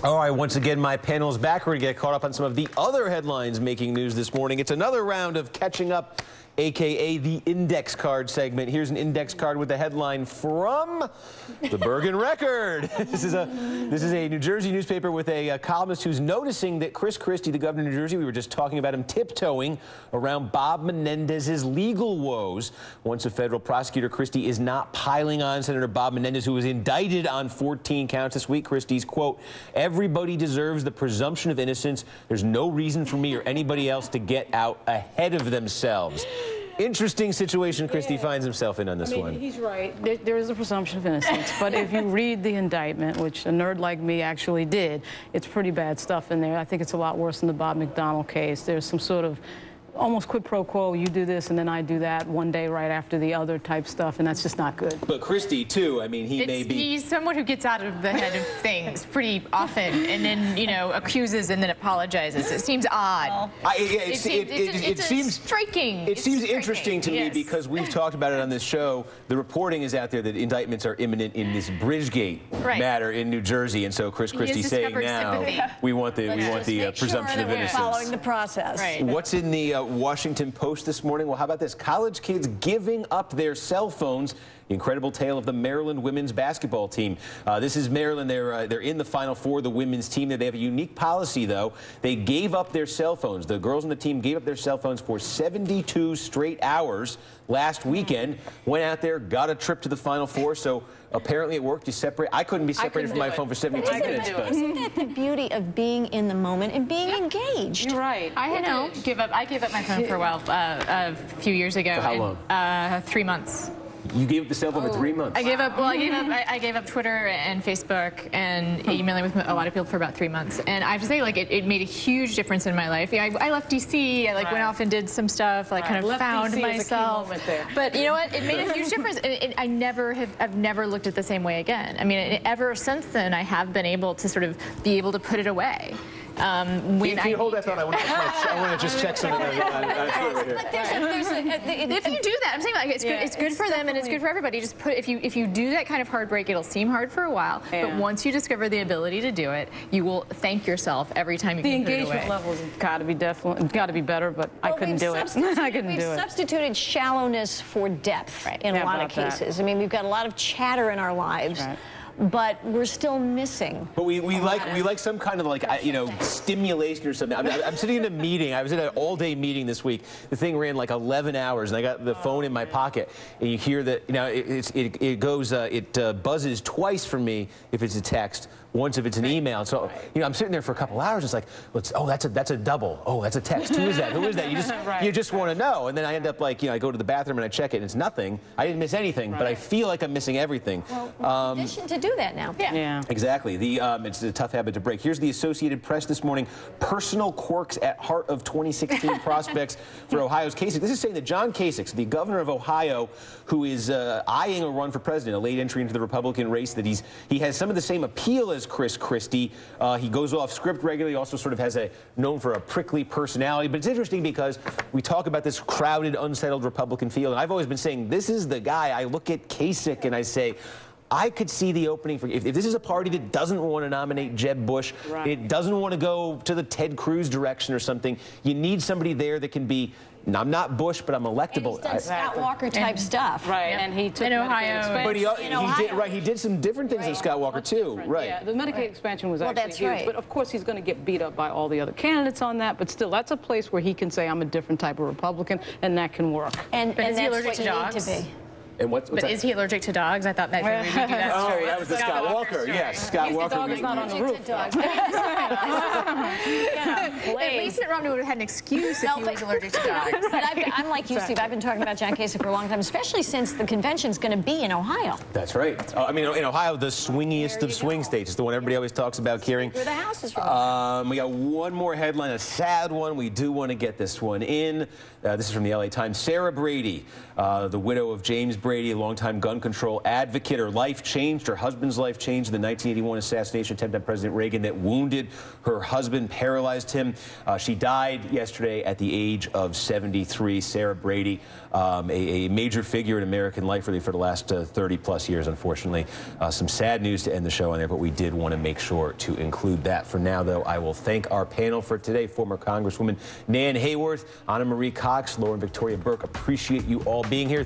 All right, once again, my panel is back. We're going to get caught up on some of the other headlines making news this morning. It's another round of catching up, a.k.a. the index card segment. Here's an index card with a headline from the Burke Record. This is a New Jersey newspaper with a columnist who's noticing that Chris Christie, the governor of New Jersey, we were just talking about him tiptoeing around Bob Menendez's legal woes. Once a federal prosecutor, Christie is not piling on Senator Bob Menendez, who was indicted on 14 counts this week. Christie's, quote, "Everybody deserves the presumption of innocence. There's no reason for me or anybody else to get out ahead of themselves." Interesting situation Christie finds himself in on this one. He's right. There is a presumption of innocence. But if you read the indictment, which a nerd like me actually did, it's pretty bad stuff in there. I think it's a lot worse than the Bob McDonnell case. There's some sort of almost quid pro quo, you do this and then I do that one day right after the other type stuff, and that's just not good. But Christie, too, I mean, he's someone who gets out of the head of things pretty often and then, you know, accuses and then apologizes. It seems odd. It seems striking. It seems interesting to me because we've talked about it on this show. The reporting is out there that indictments are imminent in this Bridgegate matter in New Jersey, and so Chris Christie saying now we want the presumption of innocence. Following the process. Right. What's in the Washington Post this morning? Well, how about this? College kids giving up their cell phones. The incredible tale of the Maryland women's basketball team. This is Maryland. They're in the Final Four, the women's team. They have a unique policy, though. They gave up their cell phones. The girls on the team gave up their cell phones for 72 straight hours last weekend. Went out there, got a trip to the Final Four. So apparently it worked. You separate. I couldn't be separated from my phone for 72 minutes. Isn't that the beauty of being in the moment and being engaged? You're right. I had to give up. I gave up my phone for a while, a few years ago. For how long? 3 months. You gave up the cell phone for 3 months. I gave up. Well, I gave up Twitter and Facebook and emailing with a lot of people for about 3 months. And I have to say, like, it made a huge difference in my life. Yeah, I left DC. I went off and did some stuff. Like, kind of found DC myself. There. But you know what? It made a huge difference. I've never looked at it the same way again. I mean, ever since then, I have been able to sort of be able to put it away. Can you hold that thought? I want to just check something on Twitter right here. If you do that, I'm saying, like, it's good for them and it's good for everybody. Just if you do that kind of hard break, it'll seem hard for a while, but once you discover the ability to do it, you will thank yourself every time you can put it away. The engagement levels have got to be better, but I couldn't do it. I couldn't do it. We've substituted shallowness for depth in a lot of cases. I mean, we've got a lot of chatter in our lives. But we're still missing. But we like some kind of, like, you know, stimulation or something. I'm sitting in a meeting. I was in an all-day meeting this week. The thing ran like 11 hours, and I got the phone in my pocket, and you hear that, you know, it buzzes twice for me if it's a text, once if it's an email. So, you know, I'm sitting there for a couple hours. It's like, oh, that's a double. Oh, that's a text. Who is that? Who is that? You just want to know. And then I end up, like, you know, I go to the bathroom and I check it, and it's nothing. I didn't miss anything, but I feel like I'm missing everything. Well, in addition to do that now. Yeah. Exactly. It's a tough habit to break. Here's the Associated Press this morning. Personal quirks at heart of 2016 prospects for Ohio's Kasich. This is saying that John Kasich, the governor of Ohio, who is eyeing a run for president, a late entry into the Republican race, that he has some of the same appeal as Chris Christie. He goes off script regularly, also sort of has known for a prickly personality. But it's interesting because we talk about this crowded, unsettled Republican field, and I've always been saying, this is the guy. I look at Kasich and I say, I could see the opening for, if this is a party that doesn't want to nominate Jeb Bush, it doesn't want to go to the Ted Cruz direction or something, you need somebody there that can be, I'm not Bush, but I'm electable. And he's done Scott Walker type stuff. And he took in Ohio. But he did some different things than Scott Walker too. Yeah, the Medicaid expansion was actually huge. But of course he's going to get beat up by all the other candidates on that. But still, that's a place where he can say, I'm a different type of Republican, and that can work. And is he that's allergic what to you dogs? need to be. And but is he allergic to dogs? I thought that maybe we do that story. Oh, that was the Scott Walker. Yes, Scott Walker. The dog is not on the roof. At least Mitt Romney would have had an excuse if he was allergic to dogs. But I'm like you, Steve. I've been talking about John Kasich for a long time, especially since the convention's going to be in Ohio. That's right. I mean, in Ohio, the swingiest of swing states. It's the one everybody always talks about carrying. Where the house is from. We got one more headline, a sad one. We do want to get this one in. This is from the LA Times. Sarah Brady, the widow of James Brady, a longtime gun control advocate. Her life changed. Her husband's life changed in the 1981 assassination attempt on President Reagan that wounded her husband, paralyzed him. She died yesterday at the age of 73. Sarah Brady, a major figure in American life really for the last 30-plus years, unfortunately. Some sad news to end the show on there, but we did want to make sure to include that. For now, though, I will thank our panel for today. Former Congresswoman Nan Hayworth, Anna Marie Cox, Lauren Victoria Burke. Appreciate you all being here.